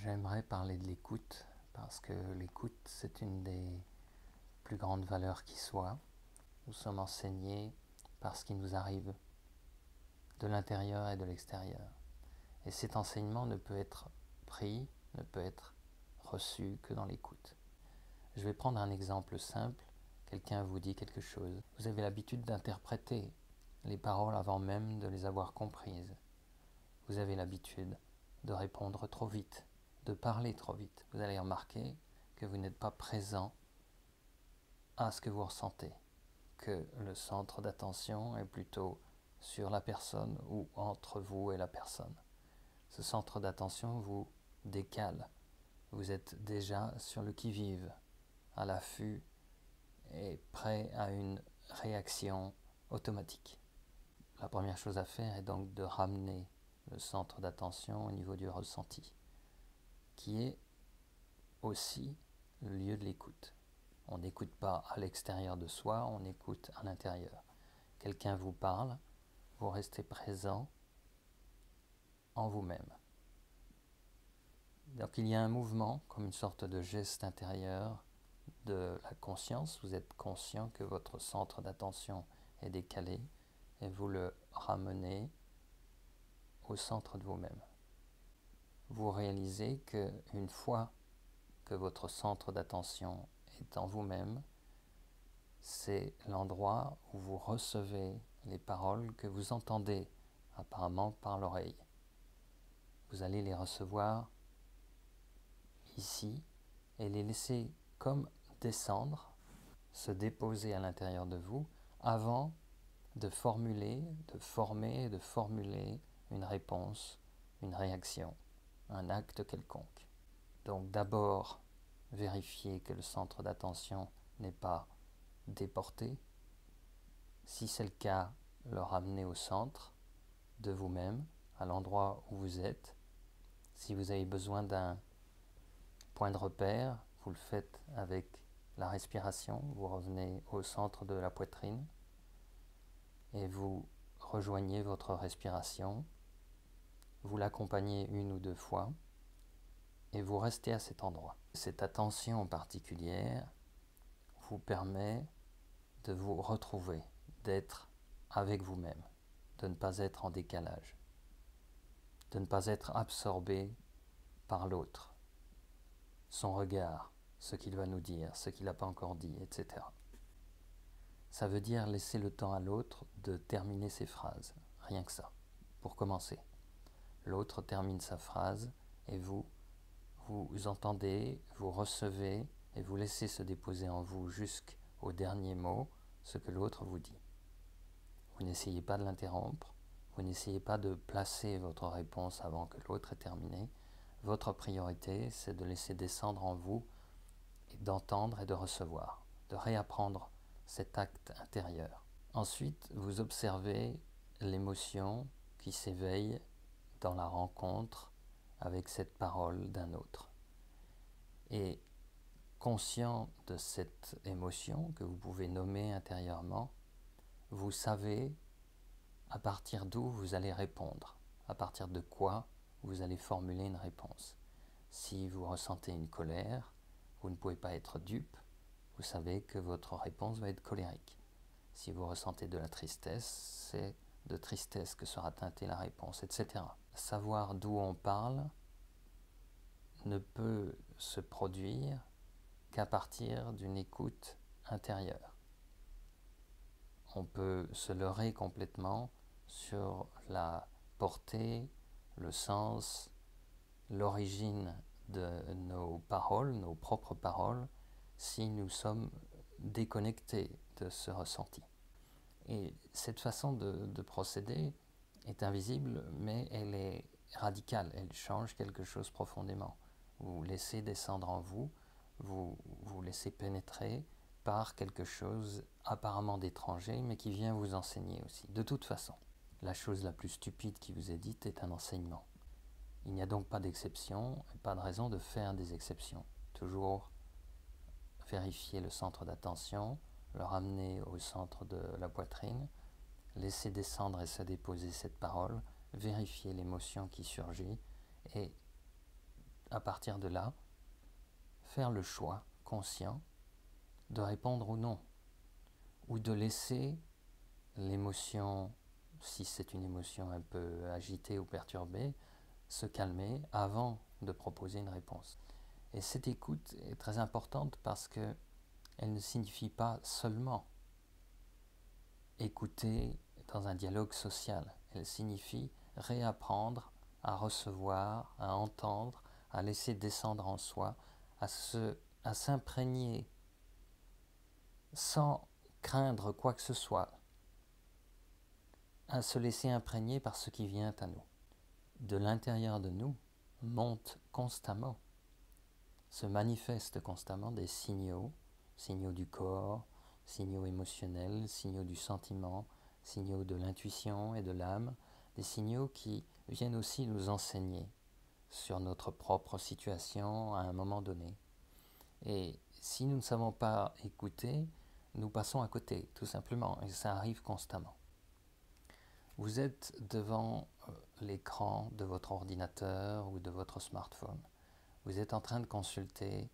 J'aimerais parler de l'écoute parce que l'écoute, c'est une des plus grandes valeurs qui soit. Nous sommes enseignés par ce qui nous arrive de l'intérieur et de l'extérieur. Et cet enseignement ne peut être pris, ne peut être reçu que dans l'écoute. Je vais prendre un exemple simple. Quelqu'un vous dit quelque chose. Vous avez l'habitude d'interpréter les paroles avant même de les avoir comprises. Vous avez l'habitude de répondre trop vite, de parler trop vite. Vous allez remarquer que vous n'êtes pas présent à ce que vous ressentez, que le centre d'attention est plutôt sur la personne ou entre vous et la personne. Ce centre d'attention vous décale. Vous êtes déjà sur le qui-vive, à l'affût et prêt à une réaction automatique. La première chose à faire est donc de ramener le centre d'attention au niveau du ressenti, qui est aussi le lieu de l'écoute. On n'écoute pas à l'extérieur de soi, on écoute à l'intérieur. Quelqu'un vous parle, vous restez présent en vous-même. Donc il y a un mouvement, comme une sorte de geste intérieur de la conscience. Vous êtes conscient que votre centre d'attention est décalé et vous le ramenez au centre de vous-même. Vous réalisez qu'une fois que votre centre d'attention est en vous-même, c'est l'endroit où vous recevez les paroles que vous entendez apparemment par l'oreille. Vous allez les recevoir ici et les laisser comme descendre, se déposer à l'intérieur de vous avant de former une réponse, une réaction, un acte quelconque. Donc d'abord, vérifier que le centre d'attention n'est pas déporté. Si c'est le cas, le ramener au centre de vous-même, à l'endroit où vous êtes. Si vous avez besoin d'un point de repère, vous le faites avec la respiration. Vous revenez au centre de la poitrine et vous rejoignez votre respiration. Vous l'accompagnez une ou deux fois et vous restez à cet endroit. Cette attention particulière vous permet de vous retrouver, d'être avec vous-même, de ne pas être en décalage, de ne pas être absorbé par l'autre, son regard, ce qu'il va nous dire, ce qu'il n'a pas encore dit, etc. Ça veut dire laisser le temps à l'autre de terminer ses phrases, rien que ça, pour commencer. L'autre termine sa phrase et vous entendez, vous recevez et vous laissez se déposer en vous jusqu'au dernier mot ce que l'autre vous dit. Vous n'essayez pas de l'interrompre, vous n'essayez pas de placer votre réponse avant que l'autre ait terminé. Votre priorité, c'est de laisser descendre en vous et d'entendre et de recevoir, de réapprendre cet acte intérieur. Ensuite, vous observez l'émotion qui s'éveille dans la rencontre avec cette parole d'un autre. Et conscient de cette émotion que vous pouvez nommer intérieurement, vous savez à partir d'où vous allez répondre, à partir de quoi vous allez formuler une réponse. Si vous ressentez une colère, vous ne pouvez pas être dupe, vous savez que votre réponse va être colérique. Si vous ressentez de la tristesse, c'est de tristesse que sera teintée la réponse, etc. Savoir d'où on parle ne peut se produire qu'à partir d'une écoute intérieure. On peut se leurrer complètement sur la portée, le sens, l'origine de nos paroles, nos propres paroles, si nous sommes déconnectés de ce ressenti. Et cette façon de procéder est invisible, mais elle est radicale, elle change quelque chose profondément. Vous laissez descendre en vous, vous laissez pénétrer par quelque chose apparemment d'étranger, mais qui vient vous enseigner aussi. De toute façon, la chose la plus stupide qui vous est dite est un enseignement. Il n'y a donc pas d'exception, et pas de raison de faire des exceptions. Toujours vérifier le centre d'attention, le ramener au centre de la poitrine, laisser descendre et se déposer cette parole, vérifier l'émotion qui surgit et à partir de là, faire le choix conscient de répondre ou non, ou de laisser l'émotion, si c'est une émotion un peu agitée ou perturbée, se calmer avant de proposer une réponse. Et cette écoute est très importante parce que elle ne signifie pas seulement écouter dans un dialogue social, elle signifie réapprendre à recevoir, à entendre, à laisser descendre en soi, à s'imprégner sans craindre quoi que ce soit, à se laisser imprégner par ce qui vient à nous. De l'intérieur de nous montent constamment, se manifestent constamment des signaux, signaux du corps, signaux émotionnels, signaux du sentiment, signaux de l'intuition et de l'âme, des signaux qui viennent aussi nous enseigner sur notre propre situation à un moment donné. Et si nous ne savons pas écouter, nous passons à côté, tout simplement, et ça arrive constamment. Vous êtes devant l'écran de votre ordinateur ou de votre smartphone. Vous êtes en train de consulter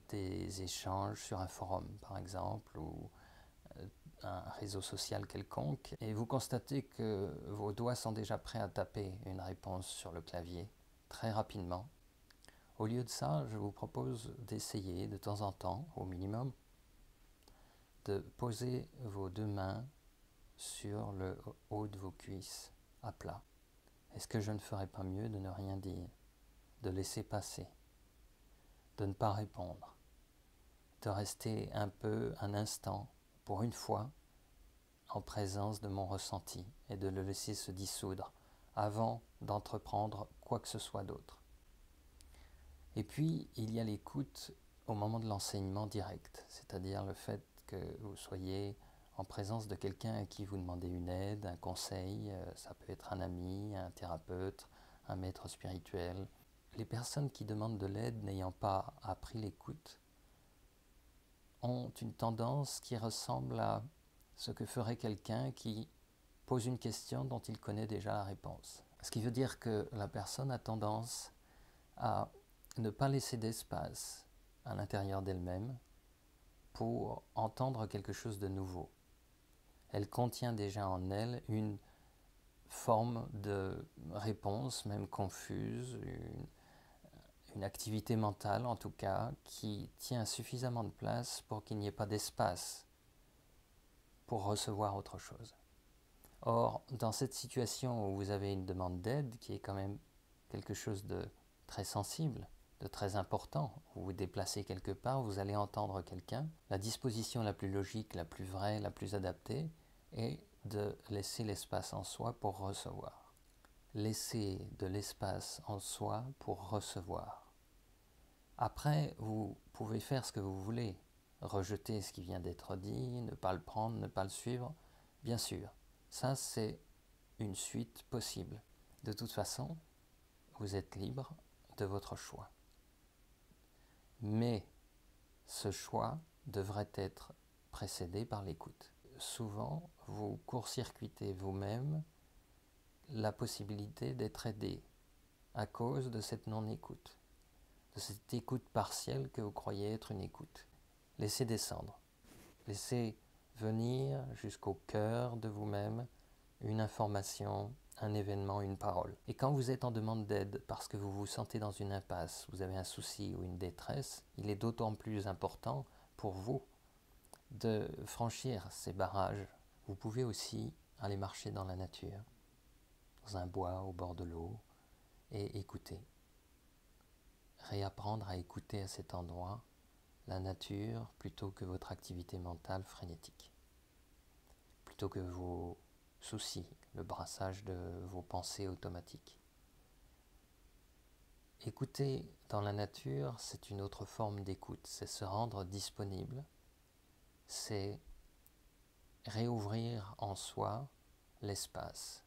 des échanges sur un forum, par exemple, ou un réseau social quelconque, et vous constatez que vos doigts sont déjà prêts à taper une réponse sur le clavier, très rapidement. Au lieu de ça, je vous propose d'essayer de temps en temps, au minimum, de poser vos deux mains sur le haut de vos cuisses, à plat. Est-ce que je ne ferais pas mieux de ne rien dire, de laisser passer, de ne pas répondre, de rester un peu, un instant, pour une fois, en présence de mon ressenti et de le laisser se dissoudre avant d'entreprendre quoi que ce soit d'autre. Et puis, il y a l'écoute au moment de l'enseignement direct, c'est-à-dire le fait que vous soyez en présence de quelqu'un à qui vous demandez une aide, un conseil, ça peut être un ami, un thérapeute, un maître spirituel. Les personnes qui demandent de l'aide n'ayant pas appris l'écoute ont une tendance qui ressemble à ce que ferait quelqu'un qui pose une question dont il connaît déjà la réponse. Ce qui veut dire que la personne a tendance à ne pas laisser d'espace à l'intérieur d'elle-même pour entendre quelque chose de nouveau. Elle contient déjà en elle une forme de réponse, même confuse, une activité mentale en tout cas, qui tient suffisamment de place pour qu'il n'y ait pas d'espace pour recevoir autre chose. Or, dans cette situation où vous avez une demande d'aide, qui est quand même quelque chose de très sensible, de très important, vous vous déplacez quelque part, vous allez entendre quelqu'un, la disposition la plus logique, la plus vraie, la plus adaptée est de laisser l'espace en soi pour recevoir. Laisser de l'espace en soi pour recevoir. Après, vous pouvez faire ce que vous voulez, rejeter ce qui vient d'être dit, ne pas le prendre, ne pas le suivre, bien sûr. Ça, c'est une suite possible. De toute façon, vous êtes libre de votre choix. Mais ce choix devrait être précédé par l'écoute. Souvent, vous court-circuitez vous-même la possibilité d'être aidé à cause de cette non-écoute, de cette écoute partielle que vous croyez être une écoute. Laissez descendre, laissez venir jusqu'au cœur de vous-même une information, un événement, une parole. Et quand vous êtes en demande d'aide parce que vous vous sentez dans une impasse, vous avez un souci ou une détresse, il est d'autant plus important pour vous de franchir ces barrages. Vous pouvez aussi aller marcher dans la nature, dans un bois au bord de l'eau, et écouter. Réapprendre à écouter à cet endroit la nature plutôt que votre activité mentale frénétique, plutôt que vos soucis, le brassage de vos pensées automatiques. Écouter dans la nature, c'est une autre forme d'écoute, c'est se rendre disponible, c'est réouvrir en soi l'espace.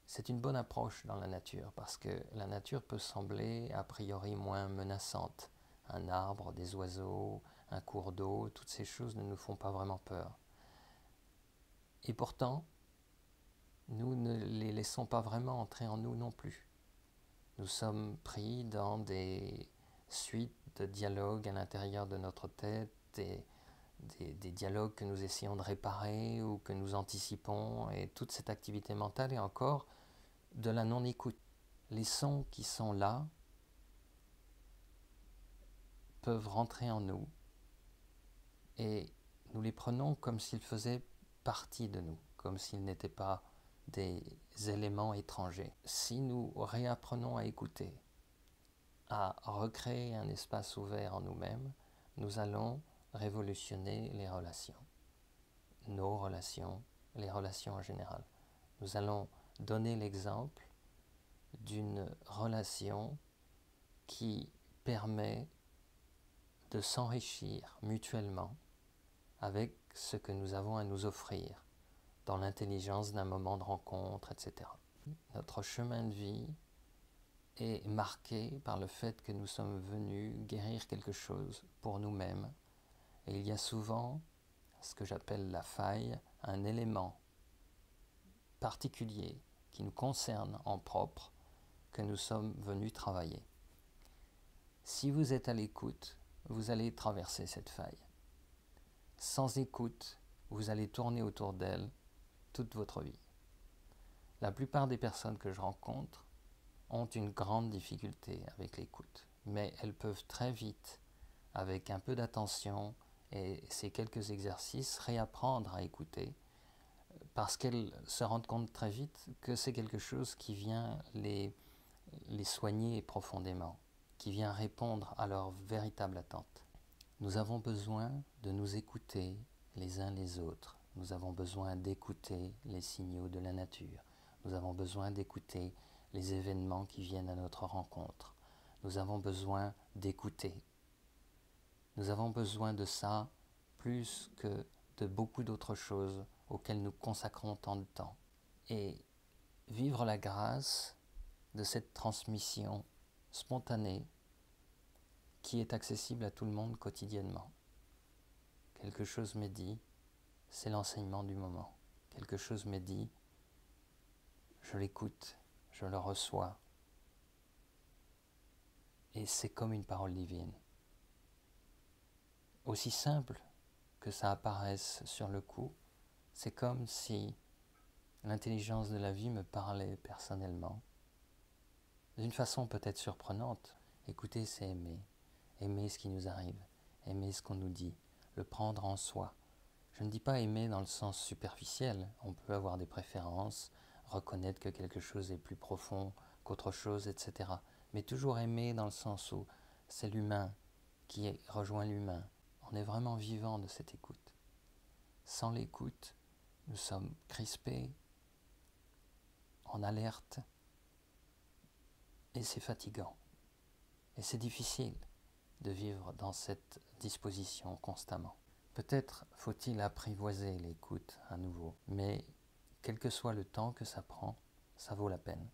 C'est une bonne approche dans la nature parce que la nature peut sembler a priori moins menaçante. Un arbre, des oiseaux, un cours d'eau, toutes ces choses ne nous font pas vraiment peur. Et pourtant, nous ne les laissons pas vraiment entrer en nous non plus. Nous sommes pris dans des suites de dialogues à l'intérieur de notre tête, des dialogues que nous essayons de réparer ou que nous anticipons, et toute cette activité mentale est encore de la non-écoute. Les sons qui sont là peuvent rentrer en nous et nous les prenons comme s'ils faisaient partie de nous, comme s'ils n'étaient pas des éléments étrangers. Si nous réapprenons à écouter, à recréer un espace ouvert en nous-mêmes, nous allons révolutionner les relations, nos relations, les relations en général. Nous allons donner l'exemple d'une relation qui permet de s'enrichir mutuellement avec ce que nous avons à nous offrir dans l'intelligence d'un moment de rencontre, etc. Notre chemin de vie est marqué par le fait que nous sommes venus guérir quelque chose pour nous-mêmes. Et il y a souvent ce que j'appelle la faille, un élément particulier qui nous concerne en propre, que nous sommes venus travailler. Si vous êtes à l'écoute, vous allez traverser cette faille. Sans écoute, vous allez tourner autour d'elle toute votre vie. La plupart des personnes que je rencontre ont une grande difficulté avec l'écoute, mais elles peuvent très vite, avec un peu d'attention et ces quelques exercices, réapprendre à écouter, parce qu'elles se rendent compte très vite que c'est quelque chose qui vient les soigner profondément, qui vient répondre à leurs véritables attentes. Nous avons besoin de nous écouter les uns les autres. Nous avons besoin d'écouter les signaux de la nature. Nous avons besoin d'écouter les événements qui viennent à notre rencontre. Nous avons besoin d'écouter. Nous avons besoin de ça plus que de beaucoup d'autres choses auxquelles nous consacrons tant de temps. Et vivre la grâce de cette transmission spontanée qui est accessible à tout le monde quotidiennement. Quelque chose m'est dit, c'est l'enseignement du moment. Quelque chose m'est dit, je l'écoute, je le reçois. Et c'est comme une parole divine. Aussi simple que ça apparaisse sur le coup, c'est comme si l'intelligence de la vie me parlait personnellement. D'une façon peut-être surprenante. Écouter, c'est aimer. Aimer ce qui nous arrive, aimer ce qu'on nous dit, le prendre en soi. Je ne dis pas aimer dans le sens superficiel, on peut avoir des préférences, reconnaître que quelque chose est plus profond qu'autre chose, etc. Mais toujours aimer dans le sens où c'est l'humain qui rejoint l'humain. On est vraiment vivant de cette écoute. Sans l'écoute, nous sommes crispés, en alerte, et c'est fatigant. Et c'est difficile de vivre dans cette disposition constamment. Peut-être faut-il apprivoiser l'écoute à nouveau, mais quel que soit le temps que ça prend, ça vaut la peine.